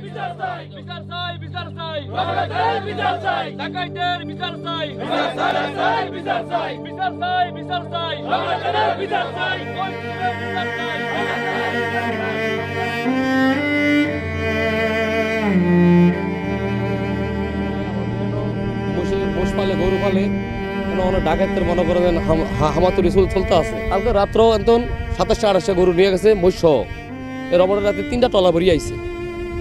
বিচার চাই বিচার চাই বিচার চাই বাংলাদেশের বিচার চাই ডাকাইতের বিচার চাই বিচার চাই বিচার চাই বিচার চাই বিচার চাই বাংলাদেশের বিচার চাই বিচার চাই মোষ পালে গরু পালে অনেক ডাকাতের মনে করেন হামাতুর রিসুল চলতে আছে কালকে রাত্র একদম 27-28টা গরু নিয়ে গেছে মোষ সহ এর অপরের রাতে 3টা টলা ভরিয়ে আইছে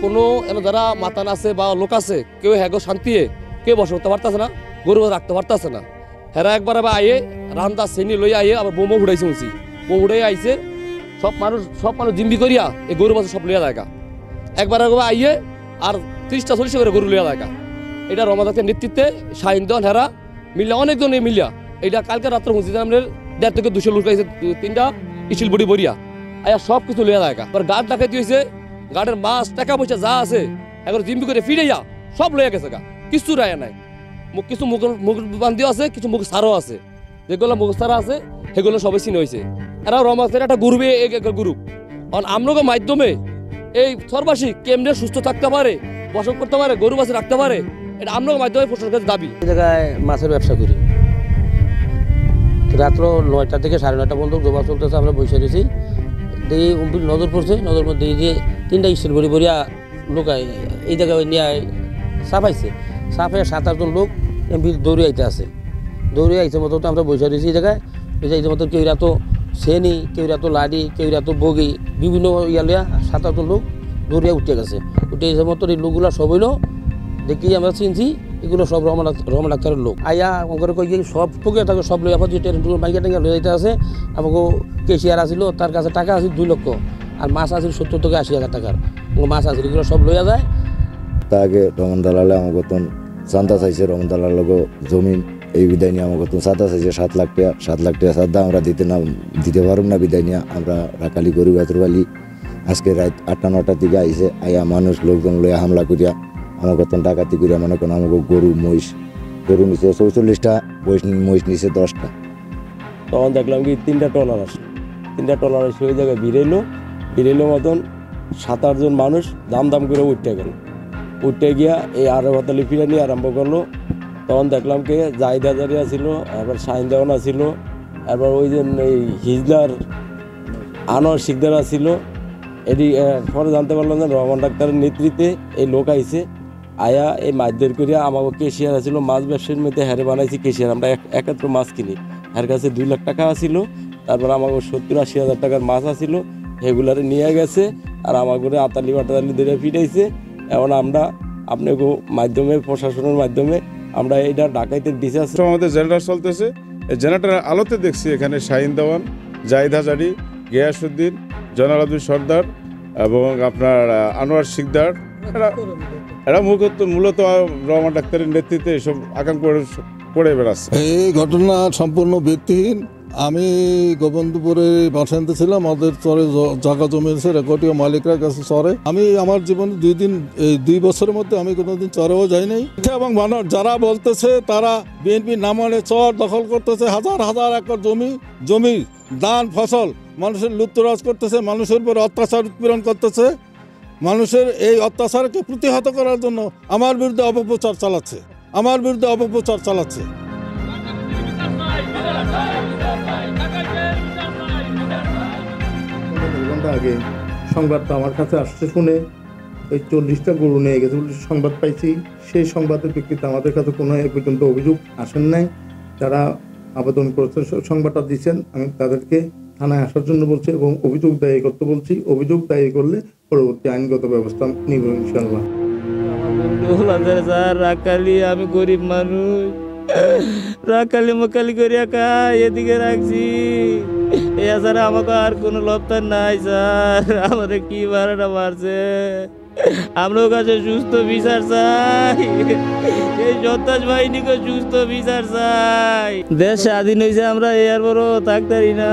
কোনো যারা মাতান আছে বা লোক আছে কেউ হ্যাগো শান্তিয়ে কেউ বসে করতে পারতেছে না গরু রাখতে পারতেছে না হেরা একবার আবার আইয়ে রান্দা শ্রেণী লইয়া আইয়ে আবার বোমো উড়াইছে উঁচি বোম উড়াই আইছে সব মানুষ জিম্বি করিয়া এই গরু বাচ্চা সব লইয়া দেখা একবার একবার আইয়ে আর 30টা 40টা করে গরু লইয়া দেখা এটা রমাদাতের নেতৃত্বে শাহিন দেওয়ান হেরা মিল্লা অনেকজন মিলিয়া এটা কালকে রাত্রে হুঁচিতে আমাদের 150 থেকে 200 লোক আইছে 3টা স্টিল বডি বরিয়া আয়া সব কিছু লইয়া দেখা আর গার্ড ডাকাইতে হয়েছে গার্ডের মাছ টাকা পয়সা যা আছে এখন জিম্বি করে ফিরাইয়া সব লইয়া গেছে গা কিছু রায় নাই কিছু মুখ বান্ধিও আছে কিছু মুখ সারও আছে যেগুলো মুখ সারা আছে সেগুলো সবাই চিনে হয়েছে এরা রমাদাতের একটা গ্রুপে গ্রুপ কারণ আমরাও মাধ্যমে এই সর্বাসী কেমনে সুস্থ থাকতে পারে বসত করতে পারে গরু বাছুর রাখতে পারে এটা আমরাও মাধ্যমে প্রশাসনের কাছে দাবি এই জায়গায় মাছের ব্যবসা করি রাত্র 9টা থেকে 9:30 পর্যন্ত জমা চলতেছে আমরা বসে রয়েছি দিয়ে নজর পড়ছে নজর মধ্যে এই যে 3টা স্টিল বড়ি বড়িয়া লোক এই জায়গায় নিয়ে সাফাইছে সাফে 7-8 জন লোক দৌড়ে আইতে আছে দৌড়ে আইছে মতো আমরা বসে রয়েছি এই জায়গায় এই মতো কেউরা তো শ্রেণী কেউরা তো লাডি কেউরা তো বগি বিভিন্ন ইয়া লিয়া 7-8 জন লোক দৌড়িয়া উঠে গেছে উঠে এই মতো এই লোকগুলো সব হইলো দেখি আমরা চিনছি এগুলো সব রহমান ডাক্তারের লোক আয়া করে কই সব টুকে থাকে সব লইয়া পাচ্ছি বাইকে টাইকে লয়ে যাইতে আছে আমাকে কেশিয়ার আসিল তার কাছে টাকা আছে 2 লক্ষ আর মাছ আসিল 70 থেকে 80,000 টাকার মাছ আসিল এগুলো সব লইয়া যায় তা আগে রহমান দালালে আমাকে তখন চান্দা চাইছে রহমান দালার লোক জমিন এই বিদায় নিয়ে আমাকে তখন চাঁদা চাইছে 7 লাখ টাকা চাঁদা আমরা দিতে পারব না বিদায় নিয়ে আমরা রাখালি গরু বাছুরবালি আজকে রাত 8টা-9টার দিকে আইছে আয়া মানুষ লোকজন লইয়া হামলা করিয়া আমাকে তখন ডাকাতি করিয়া মনে করেন আমাকে গরু নিচে 44টা মহিষ নিচে 10টা তখন দেখলাম কি 3টা টলার আসে 3টা টলার এসে ওই জায়গায় ভিড়াইলো মতন 7-8 জন মানুষ দাম করে উঠতে গেল উঠতে গিয়া এই আরো হাতালি ফিরে নিয়ে আরম্ভ করলো তখন দেখলাম কি জাহিদা জারিয়া ছিল এবার শাহিন দেওয়ানা ছিল এবার ওই যে এই হিজলার আনোয়ার শিকদারা ছিল এটি পরে জানতে পারলাম যে রহমান ডাক্তারের নেতৃত্বে এই লোক আইছে আয়া এই মাছদের করিয়া আমাকে কেশিয়ার আছিল মাছ ব্যবসার মধ্যে হারে বানাইছি কেশিয়ার আমরা একাত্র মাছ কিনি এর কাছে 2 লাখ টাকা আছিল তারপর আমাকে 70-80,000 টাকার মাছ আছিল সেগুলারে নিয়ে গেছে আর আমাকে আতালি বাটালি ধরে ফিটাইছে এখন আমরা আপনাকে মাধ্যমে প্রশাসনের মাধ্যমে আমরা এইটা ডাকাইতে দিছে আমাদের জেনারেটর চলতেছে এই জেনারেটরের আলোতে দেখছি এখানে শাহিন দেওয়ান জাহিদ হাজারি গিয়াসউদ্দিন জয়নাল আব্দুল সর্দার এবং আপনার আনোয়ার শিকদার এরা মূলত রহমান ডাক্তারের নেতৃত্বে এসব আকাঙ্ক করে বেড়াচ্ছে এই ঘটনা সম্পূর্ণ ভিত্তিহীন আমি গোবিন্দপুরে বাসিন্দা ছিলাম আমাদের চরে জায়গা জমি আছে রেকর্ডীয় মালিকরা কাছে চরে আমি আমার জীবনে 2 বছরের মধ্যে আমি কোনোদিন চরেও যাই নাই এবং মানুষ যারা বলতেছে তারা বিএনপি নামানে চর দখল করতেছে হাজার একর জমি ধান ফসল মানুষের লুপ্তরাজ করতেছে মানুষের উপর অত্যাচার উৎপীড়ন করতেছে মানুষের এই অত্যাচারকে প্রতিহত করার জন্য আমার বিরুদ্ধে অপপ্রচার চালাচ্ছে ঘন্টা আগে সংবাদটা আমার কাছে আসছে শুনে ওই 40টা গরু নিয়ে গেছে সংবাদ পাইছি সেই সংবাদের প্রেক্ষিতে আমাদের কাছে কোনো পর্যন্ত অভিযোগ আসেন নাই যারা আবেদন করেছেন সংবাদটা দিচ্ছেন আমি তাদেরকে থানায় আসার জন্য বলছি এবং অভিযোগ দায়ের করতে বলছি অভিযোগ দায়ের করলে পরবর্তী আইনগত ব্যবস্থা নিব ইনশাআল্লাহ আমি গরিব মানুষ রাখালি মোকালি করিয়া খাই এদিকে রাখছি এছাড়া আমাকে আর কোনো লপ্তার নাই স্যার আমাদের কি ভাড়াটা মারছে আমরাও কাছে সুস্থ বিচার চাই এই সন্ত্রাস বাহিনীকে সুস্থ বিচার চাই দেশ স্বাধীন হয়েছে আমরা এর বড় থাকতারি না